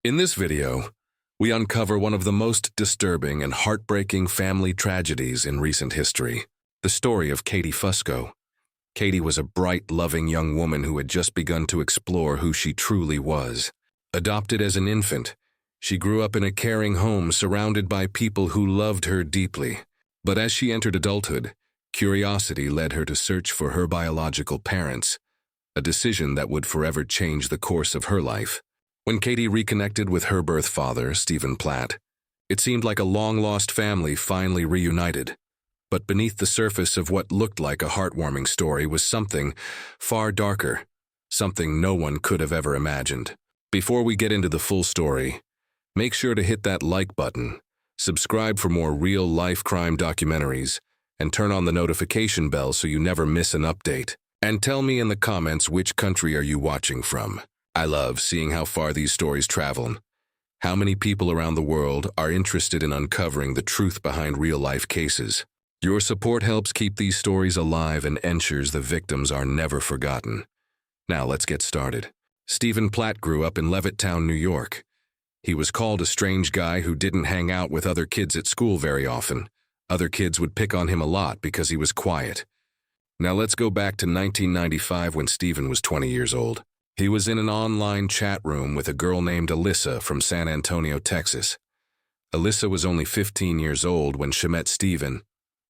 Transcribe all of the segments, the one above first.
In this video, we uncover one of the most disturbing and heartbreaking family tragedies in recent history, the story of Katie Fusco. Katie was a bright, loving young woman who had just begun to explore who she truly was. Adopted as an infant, she grew up in a caring home surrounded by people who loved her deeply. But as she entered adulthood, curiosity led her to search for her biological parents, a decision that would forever change the course of her life. When Katie reconnected with her birth father, Stephen Platt, it seemed like a long-lost family finally reunited. But beneath the surface of what looked like a heartwarming story was something far darker, something no one could have ever imagined. Before we get into the full story, make sure to hit that like button, subscribe for more real-life crime documentaries, and turn on the notification bell so you never miss an update. And tell me in the comments which country are you watching from. I love seeing how far these stories travel. How many people around the world are interested in uncovering the truth behind real-life cases. Your support helps keep these stories alive and ensures the victims are never forgotten. Now let's get started. Stephen Platt grew up in Levittown, New York. He was called a strange guy who didn't hang out with other kids at school very often. Other kids would pick on him a lot because he was quiet. Now let's go back to 1995 when Stephen was 20 years old. He was in an online chat room with a girl named Alyssa from San Antonio, Texas. Alyssa was only 15 years old when she met Stephen,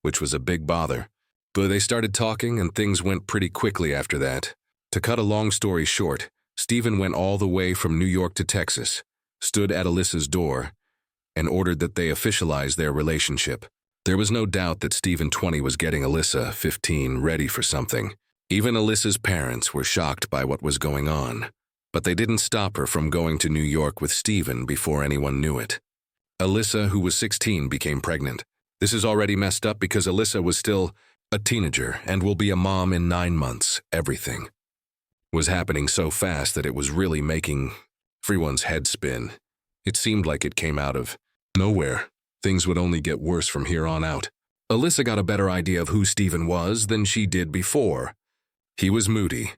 which was a big bother. But they started talking and things went pretty quickly after that. To cut a long story short, Stephen went all the way from New York to Texas, stood at Alyssa's door, and ordered that they officialize their relationship. There was no doubt that Stephen, 20, was getting Alyssa, 15, ready for something. Even Alyssa's parents were shocked by what was going on, but they didn't stop her from going to New York with Stephen before anyone knew it. Alyssa, who was 16, became pregnant. This is already messed up because Alyssa was still a teenager and will be a mom in 9 months. Everything was happening so fast that it was really making everyone's head spin. It seemed like it came out of nowhere. Things would only get worse from here on out. Alyssa got a better idea of who Stephen was than she did before. He was moody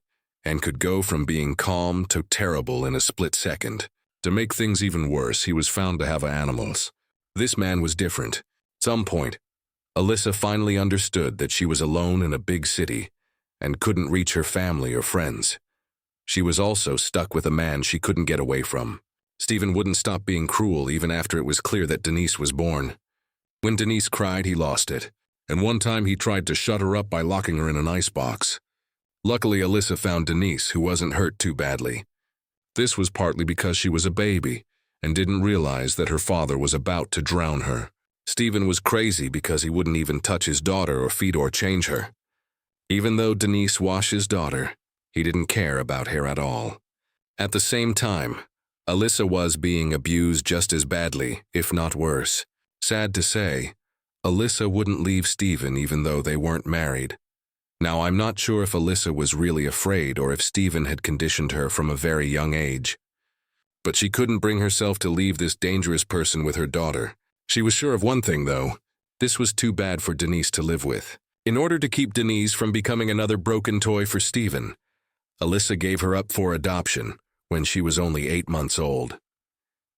and could go from being calm to terrible in a split second. To make things even worse, he was found to have animals. This man was different. At some point, Alyssa finally understood that she was alone in a big city and couldn't reach her family or friends. She was also stuck with a man she couldn't get away from. Stephen wouldn't stop being cruel even after it was clear that Denise was born. When Denise cried, he lost it, and one time he tried to shut her up by locking her in an icebox. Luckily, Alyssa found Denise, who wasn't hurt too badly. This was partly because she was a baby and didn't realize that her father was about to drown her. Stephen was crazy because he wouldn't even touch his daughter or feed or change her. Even though Denise washed his daughter, he didn't care about her at all. At the same time, Alyssa was being abused just as badly, if not worse. Sad to say, Alyssa wouldn't leave Stephen even though they weren't married. Now, I'm not sure if Alyssa was really afraid or if Stephen had conditioned her from a very young age. But she couldn't bring herself to leave this dangerous person with her daughter. She was sure of one thing, though. This was too bad for Denise to live with. In order to keep Denise from becoming another broken toy for Stephen, Alyssa gave her up for adoption when she was only 8 months old.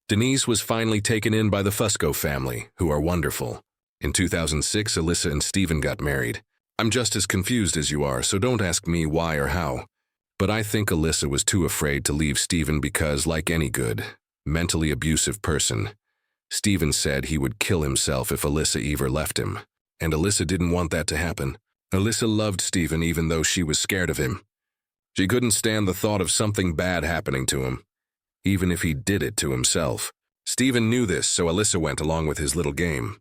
Denise was finally taken in by the Fusco family, who are wonderful. In 2006, Alyssa and Stephen got married. I'm just as confused as you are, so don't ask me why or how. But I think Alyssa was too afraid to leave Stephen because, like any good, mentally abusive person, Stephen said he would kill himself if Alyssa ever left him. And Alyssa didn't want that to happen. Alyssa loved Stephen even though she was scared of him. She couldn't stand the thought of something bad happening to him, even if he did it to himself. Stephen knew this, so Alyssa went along with his little game.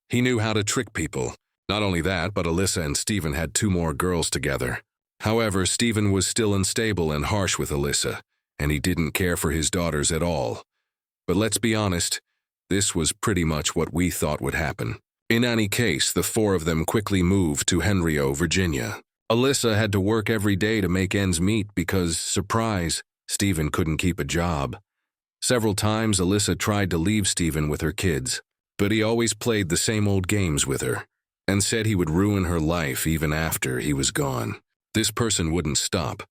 He knew how to trick people. Not only that, but Alyssa and Stephen had 2 more girls together. However, Stephen was still unstable and harsh with Alyssa, and he didn't care for his daughters at all. But let's be honest, this was pretty much what we thought would happen. In any case, the 4 of them quickly moved to Henrio, Virginia. Alyssa had to work every day to make ends meet because, surprise, Stephen couldn't keep a job. Several times, Alyssa tried to leave Stephen with her kids, but he always played the same old games with her and said he would ruin her life even after he was gone. This person wouldn't stop.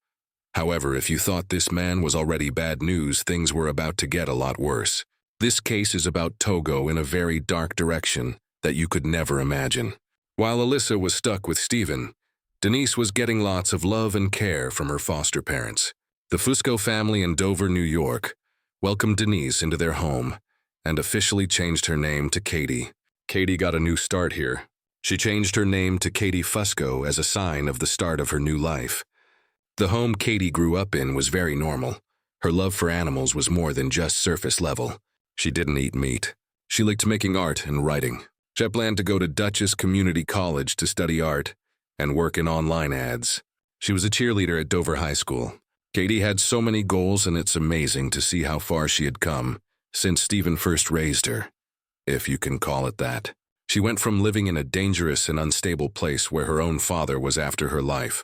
However, if you thought this man was already bad news, things were about to get a lot worse. This case is about Togo in a very dark direction that you could never imagine. While Alyssa was stuck with Stephen, Denise was getting lots of love and care from her foster parents. The Fusco family in Dover, New York, welcomed Denise into their home and officially changed her name to Katie. Katie got a new start here. She changed her name to Katie Fusco as a sign of the start of her new life. The home Katie grew up in was very normal. Her love for animals was more than just surface level. She didn't eat meat. She liked making art and writing. She planned to go to Dutchess Community College to study art and work in online ads. She was a cheerleader at Dover High School. Katie had so many goals, and it's amazing to see how far she had come since Stephen first raised her, if you can call it that. She went from living in a dangerous and unstable place where her own father was after her life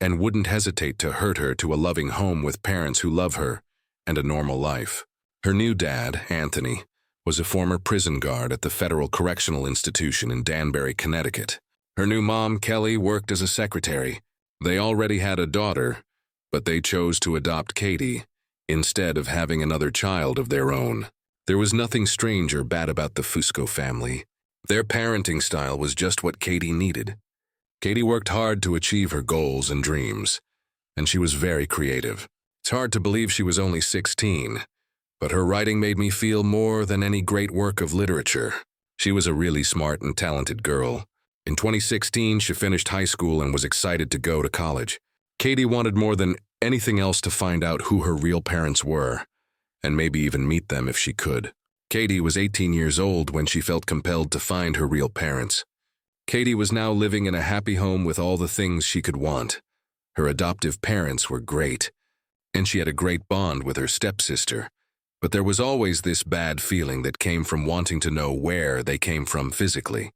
and wouldn't hesitate to hurt her, to a loving home with parents who love her and a normal life. Her new dad, Anthony, was a former prison guard at the Federal Correctional Institution in Danbury, Connecticut. Her new mom, Kelly, worked as a secretary. They already had a daughter, but they chose to adopt Katie instead of having another child of their own. There was nothing strange or bad about the Fusco family. Their parenting style was just what Katie needed. Katie worked hard to achieve her goals and dreams, and she was very creative. It's hard to believe she was only 16, but her writing made me feel more than any great work of literature. She was a really smart and talented girl. In 2016, she finished high school and was excited to go to college. Katie wanted more than anything else to find out who her real parents were, and maybe even meet them if she could. Katie was 18 years old when she felt compelled to find her real parents. Katie was now living in a happy home with all the things she could want. Her adoptive parents were great, and she had a great bond with her stepsister. But there was always this bad feeling that came from wanting to know where they came from physically.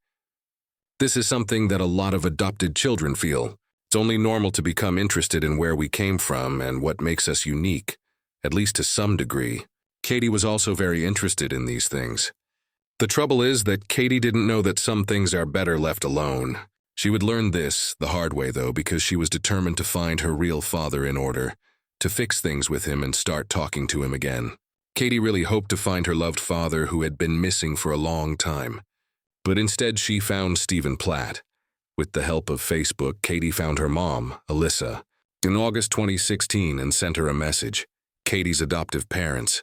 This is something that a lot of adopted children feel. It's only normal to become interested in where we came from and what makes us unique, at least to some degree. Katie was also very interested in these things. The trouble is that Katie didn't know that some things are better left alone. She would learn this the hard way, though, because she was determined to find her real father in order, to fix things with him and start talking to him again. Katie really hoped to find her loved father who had been missing for a long time. But instead she found Stephen Platt. With the help of Facebook, Katie found her mom, Alyssa, in August 2016 and sent her a message. Katie's adoptive parents,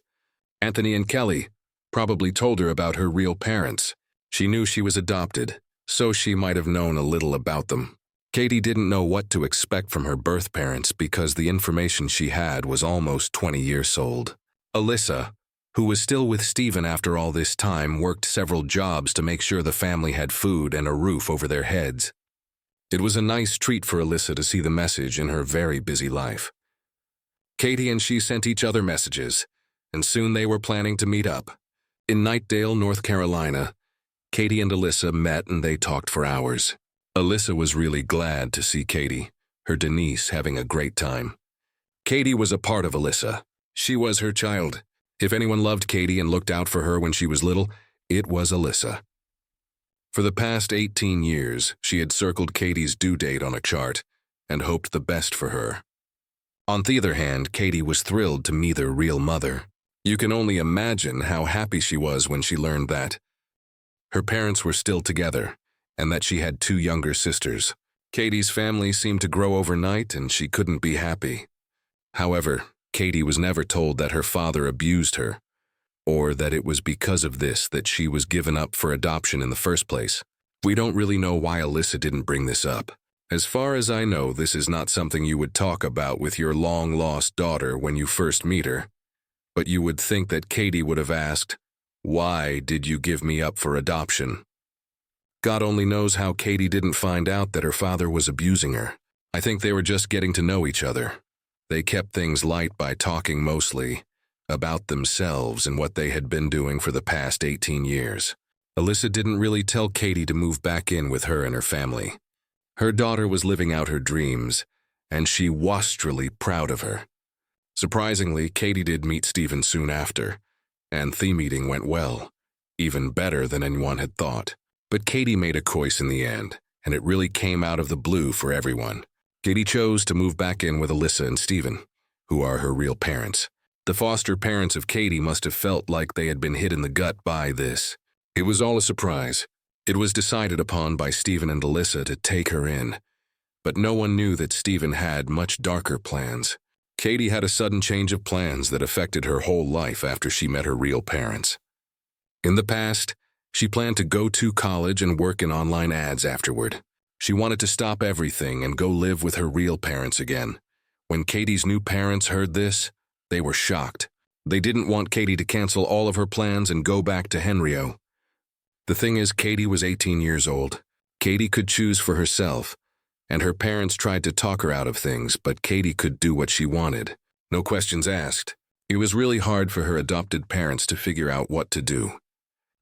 Anthony and Kelly, probably told her about her real parents. She knew she was adopted, so she might have known a little about them. Katie didn't know what to expect from her birth parents because the information she had was almost 20 years old. Alyssa, who was still with Stephen after all this time, worked several jobs to make sure the family had food and a roof over their heads. It was a nice treat for Alyssa to see the message in her very busy life. Katie and she sent each other messages, and soon they were planning to meet up. In Knightdale, North Carolina, Katie and Alyssa met and they talked for hours. Alyssa was really glad to see Katie, her Denise, having a great time. Katie was a part of Alyssa. She was her child. If anyone loved Katie and looked out for her when she was little, it was Alyssa. For the past 18 years, she had circled Katie's due date on a chart and hoped the best for her. On the other hand, Katie was thrilled to meet her real mother. You can only imagine how happy she was when she learned that her parents were still together and that she had 2 younger sisters. Katie's family seemed to grow overnight and she couldn't be happy. However, Katie was never told that her father abused her, or that it was because of this that she was given up for adoption in the first place. We don't really know why Alyssa didn't bring this up. As far as I know, this is not something you would talk about with your long-lost daughter when you first meet her. But you would think that Katie would have asked, "Why did you give me up for adoption?" God only knows how Katie didn't find out that her father was abusing her. I think they were just getting to know each other. They kept things light by talking mostly about themselves and what they had been doing for the past 18 years. Alyssa didn't really tell Katie to move back in with her and her family. Her daughter was living out her dreams, and she was truly proud of her. Surprisingly, Katie did meet Stephen soon after, and the meeting went well, even better than anyone had thought. But Katie made a choice in the end, and it really came out of the blue for everyone. Katie chose to move back in with Alyssa and Stephen, who are her real parents. The foster parents of Katie must have felt like they had been hit in the gut by this. It was all a surprise. It was decided upon by Stephen and Alyssa to take her in, but no one knew that Stephen had much darker plans. Katie had a sudden change of plans that affected her whole life after she met her real parents. In the past, she planned to go to college and work in online ads afterward. She wanted to stop everything and go live with her real parents again. When Katie's new parents heard this, they were shocked. They didn't want Katie to cancel all of her plans and go back to Henrio. The thing is, Katie was 18 years old. Katie could choose for herself, and her parents tried to talk her out of things, but Katie could do what she wanted. No questions asked. It was really hard for her adopted parents to figure out what to do.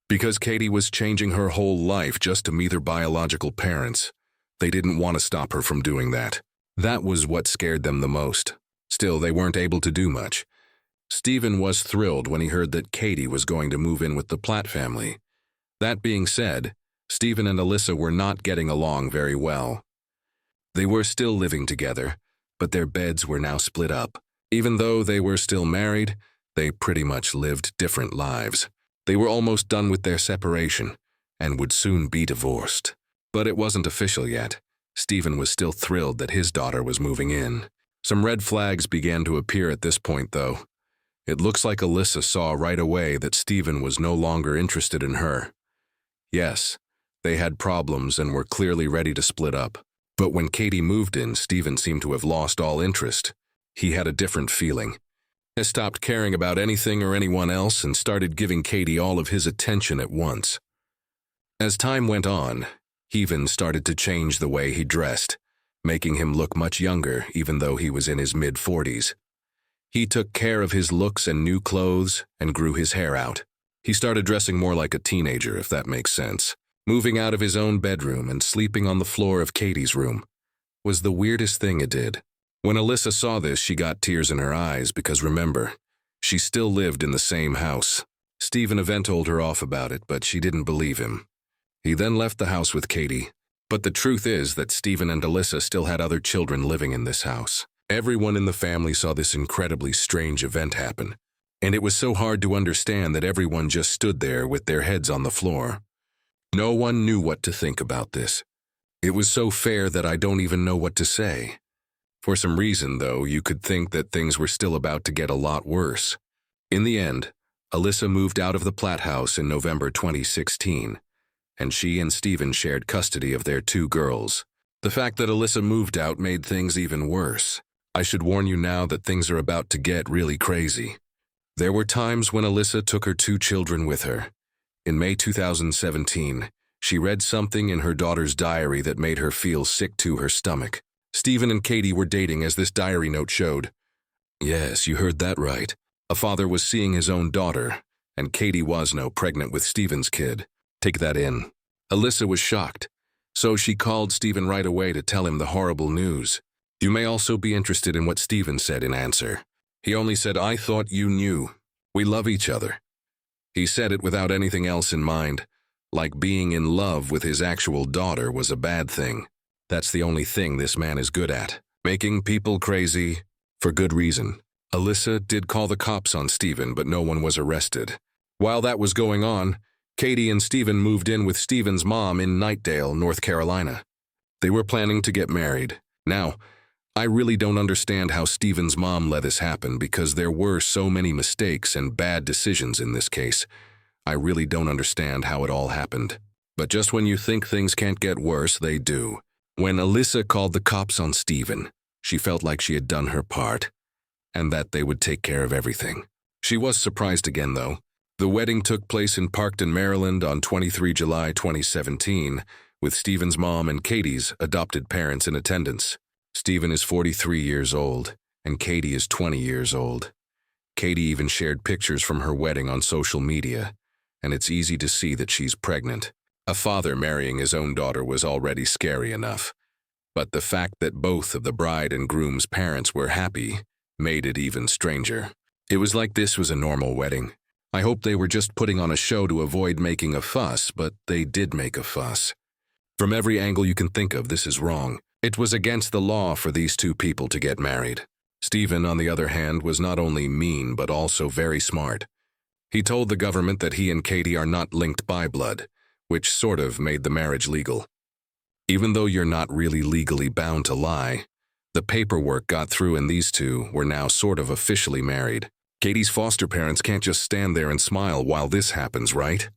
Because Katie was changing her whole life just to meet her biological parents, they didn't want to stop her from doing that. That was what scared them the most. Still, they weren't able to do much. Stephen was thrilled when he heard that Katie was going to move in with the Pladl family. That being said, Stephen and Alyssa were not getting along very well. They were still living together, but their beds were now split up. Even though they were still married, they pretty much lived different lives. They were almost done with their separation and would soon be divorced. But it wasn't official yet. Stephen was still thrilled that his daughter was moving in. Some red flags began to appear at this point, though. It looks like Alyssa saw right away that Stephen was no longer interested in her. Yes, they had problems and were clearly ready to split up. But when Katie moved in, Stephen seemed to have lost all interest. He had a different feeling. He stopped caring about anything or anyone else and started giving Katie all of his attention at once. As time went on, he even started to change the way he dressed, making him look much younger even though he was in his mid-40s. He took care of his looks and new clothes and grew his hair out. He started dressing more like a teenager, if that makes sense. Moving out of his own bedroom and sleeping on the floor of Katie's room was the weirdest thing it did. When Alyssa saw this, she got tears in her eyes because, remember, she still lived in the same house. Stephen even told her off about it, but she didn't believe him. He then left the house with Katie. But the truth is that Stephen and Alyssa still had other children living in this house. Everyone in the family saw this incredibly strange event happen, and it was so hard to understand that everyone just stood there with their heads on the floor. No one knew what to think about this. It was so fair that I don't even know what to say. For some reason, though, you could think that things were still about to get a lot worse. In the end, Alyssa moved out of the Pladl house in November 2016, and she and Stephen shared custody of their 2 girls. The fact that Alyssa moved out made things even worse. I should warn you now that things are about to get really crazy. There were times when Alyssa took her 2 children with her. In May 2017, she read something in her daughter's diary that made her feel sick to her stomach. Stephen and Katie were dating, as this diary note showed. Yes, you heard that right. A father was seeing his own daughter, and Katie was now pregnant with Stephen's kid. Take that in. Alyssa was shocked, so she called Stephen right away to tell him the horrible news. You may also be interested in what Stephen said in answer. He only said, "I thought you knew. We love each other." He said it without anything else in mind, like being in love with his actual daughter was a bad thing. That's the only thing this man is good at, making people crazy for good reason. Alyssa did call the cops on Stephen, but no one was arrested. While that was going on, Katie and Stephen moved in with Stephen's mom in Knightdale, North Carolina. They were planning to get married. Now, I really don't understand how Stephen's mom let this happen because there were so many mistakes and bad decisions in this case. I really don't understand how it all happened. But just when you think things can't get worse, they do. When Alyssa called the cops on Stephen, she felt like she had done her part, and that they would take care of everything. She was surprised again, though. The wedding took place in Parkton, Maryland on 23 July 2017, with Stephen's mom and Katie's adopted parents in attendance. Stephen is 43 years old, and Katie is 20 years old. Katie even shared pictures from her wedding on social media, and it's easy to see that she's pregnant. A father marrying his own daughter was already scary enough, but the fact that both of the bride and groom's parents were happy made it even stranger. It was like this was a normal wedding. I hope they were just putting on a show to avoid making a fuss, but they did make a fuss. From every angle you can think of, this is wrong. It was against the law for these two people to get married. Stephen, on the other hand, was not only mean but also very smart. He told the government that he and Katie are not linked by blood, which sort of made the marriage legal. Even though you're not really legally bound to lie, the paperwork got through and these two were now sort of officially married. Katie's foster parents can't just stand there and smile while this happens, right?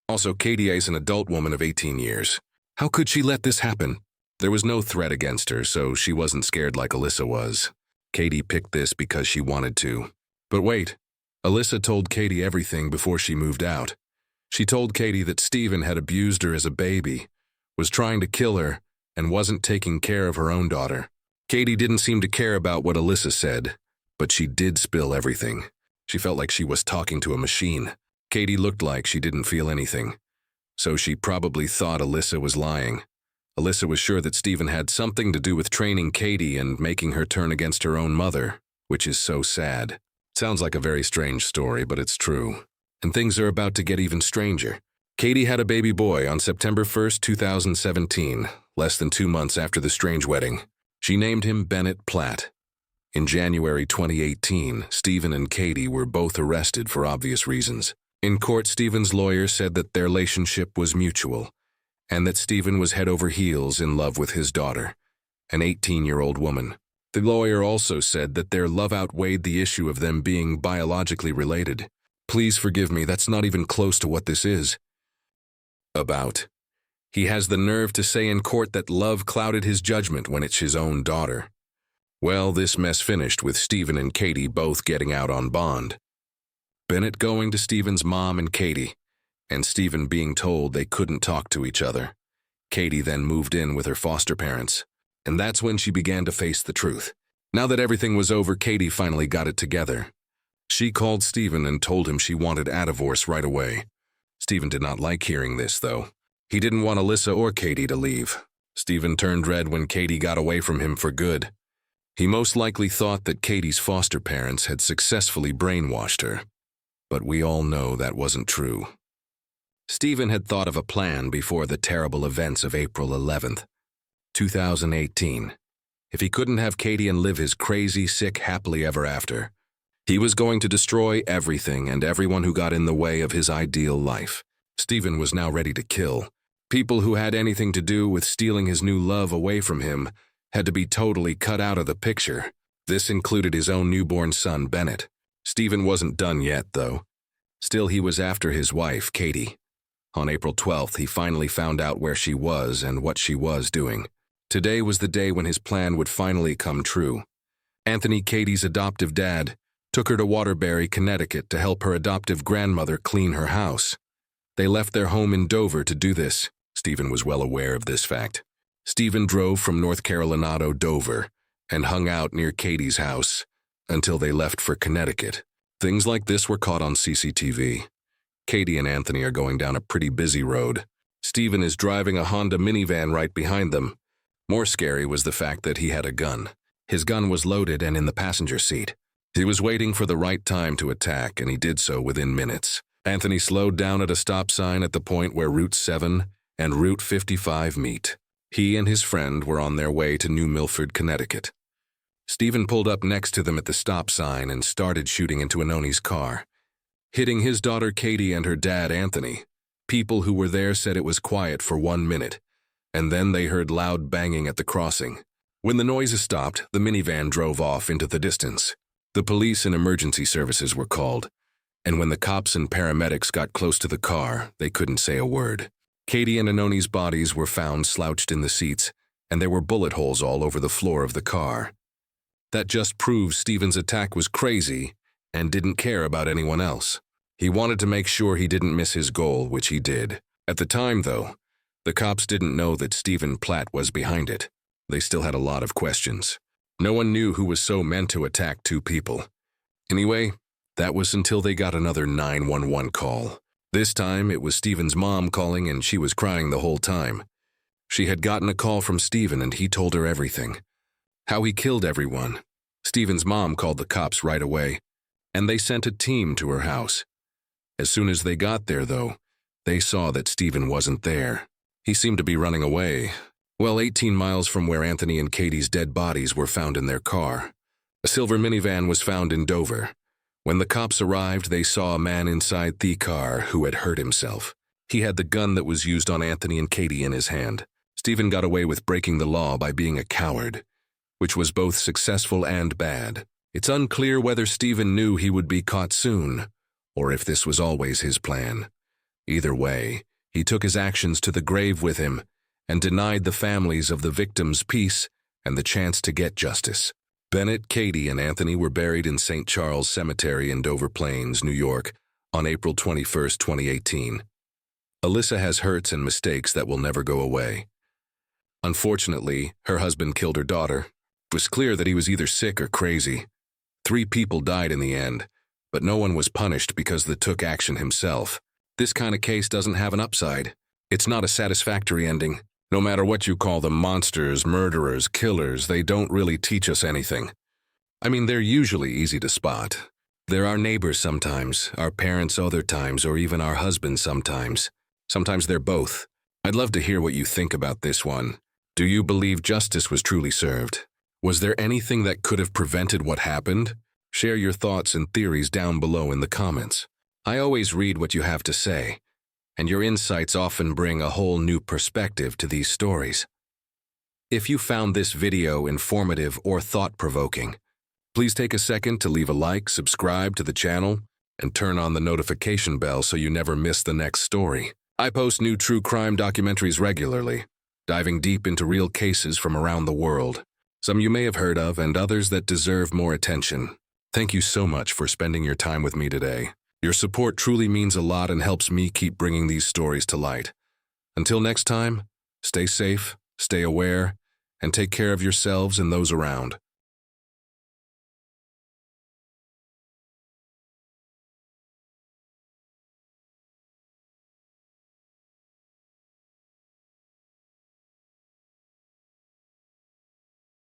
Also, Katie is an adult woman of 18 years. How could she let this happen? There was no threat against her, so she wasn't scared like Alyssa was. Katie picked this because she wanted to. But wait, Alyssa told Katie everything before she moved out. She told Katie that Stephen had abused her as a baby, was trying to kill her, and wasn't taking care of her own daughter. Katie didn't seem to care about what Alyssa said, but she did spill everything. She felt like she was talking to a machine. Katie looked like she didn't feel anything, so she probably thought Alyssa was lying. Alyssa was sure that Stephen had something to do with training Katie and making her turn against her own mother, which is so sad. Sounds like a very strange story, but it's true. And things are about to get even stranger. Katie had a baby boy on September 1st, 2017, less than 2 months after the strange wedding. She named him Bennett Pladl. In January 2018, Stephen and Katie were both arrested for obvious reasons. In court, Stephen's lawyer said that their relationship was mutual, and that Stephen was head over heels in love with his daughter, an 18-year-old woman. The lawyer also said that their love outweighed the issue of them being biologically related. Please forgive me, that's not even close to what this is about. He has the nerve to say in court that love clouded his judgment when it's his own daughter. Well, this mess finished with Stephen and Katie both getting out on bond. Bennett going to Stephen's mom and Katie, and Stephen being told they couldn't talk to each other. Katie then moved in with her foster parents, and that's when she began to face the truth. Now that everything was over, Katie finally got it together. She called Stephen and told him she wanted a divorce right away. Stephen did not like hearing this, though. He didn't want Alyssa or Katie to leave. Stephen turned red when Katie got away from him for good. He most likely thought that Katie's foster parents had successfully brainwashed her. But we all know that wasn't true. Stephen had thought of a plan before the terrible events of April 11th, 2018. If he couldn't have Katie and live his crazy, sick, happily ever after, he was going to destroy everything and everyone who got in the way of his ideal life. Stephen was now ready to kill. People who had anything to do with stealing his new love away from him had to be totally cut out of the picture. This included his own newborn son, Bennett. Stephen wasn't done yet, though. Still, he was after his wife, Katie. On April 12th, he finally found out where she was and what she was doing. Today was the day when his plan would finally come true. Anthony, Katie's adoptive dad, took her to Waterbury, Connecticut to help her adoptive grandmother clean her house. They left their home in Dover to do this. Stephen was well aware of this fact. Stephen drove from North Carolina to Dover and hung out near Katie's house until they left for Connecticut. Things like this were caught on CCTV. Katie and Anthony are going down a pretty busy road. Stephen is driving a Honda minivan right behind them. More scary was the fact that he had a gun. His gun was loaded and in the passenger seat. He was waiting for the right time to attack, and he did so within minutes. Anthony slowed down at a stop sign at the point where Route 7 and Route 55 meet. He and his friend were on their way to New Milford, Connecticut. Stephen pulled up next to them at the stop sign and started shooting into Anoni's car, hitting his daughter Katie and her dad Anthony. People who were there said it was quiet for 1 minute, and then they heard loud banging at the crossing. When the noises stopped, the minivan drove off into the distance. The police and emergency services were called, and when the cops and paramedics got close to the car, they couldn't say a word. Katie and Anoni's bodies were found slouched in the seats, and there were bullet holes all over the floor of the car. That just proves Stephen's attack was crazy and didn't care about anyone else. He wanted to make sure he didn't miss his goal, which he did. At the time, though, the cops didn't know that Stephen Pladl was behind it. They still had a lot of questions. No one knew who was so meant to attack two people. Anyway, that was until they got another 911 call. This time, it was Stephen's mom calling, and she was crying the whole time. She had gotten a call from Stephen, and he told her everything. How he killed everyone. Stephen's mom called the cops right away, and they sent a team to her house. As soon as they got there, though, they saw that Stephen wasn't there. He seemed to be running away, Well, 18 miles from where Anthony and Katie's dead bodies were found in their car. A silver minivan was found in Dover. When the cops arrived, they saw a man inside the car who had hurt himself. He had the gun that was used on Anthony and Katie in his hand. Stephen got away with breaking the law by being a coward, which was both successful and bad. It's unclear whether Stephen knew he would be caught soon, or if this was always his plan. Either way, he took his actions to the grave with him and denied the families of the victims peace and the chance to get justice. Bennett, Katie, and Anthony were buried in St. Charles Cemetery in Dover Plains, New York, on April 21, 2018. Alyssa has hurts and mistakes that will never go away. Unfortunately, her husband killed her daughter. It was clear that he was either sick or crazy. 3 people died in the end, but no one was punished because they took action himself. This kind of case doesn't have an upside. It's not a satisfactory ending. No matter what you call them, monsters, murderers, killers, they don't really teach us anything. I mean, they're usually easy to spot. They're our neighbors sometimes, our parents other times, or even our husbands sometimes. Sometimes they're both. I'd love to hear what you think about this one. Do you believe justice was truly served? Was there anything that could have prevented what happened? Share your thoughts and theories down below in the comments. I always read what you have to say, and your insights often bring a whole new perspective to these stories. If you found this video informative or thought-provoking, please take a second to leave a like, subscribe to the channel, and turn on the notification bell so you never miss the next story. I post new true crime documentaries regularly, diving deep into real cases from around the world. Some you may have heard of and others that deserve more attention. Thank you so much for spending your time with me today. Your support truly means a lot and helps me keep bringing these stories to light. Until next time, stay safe, stay aware, and take care of yourselves and those around.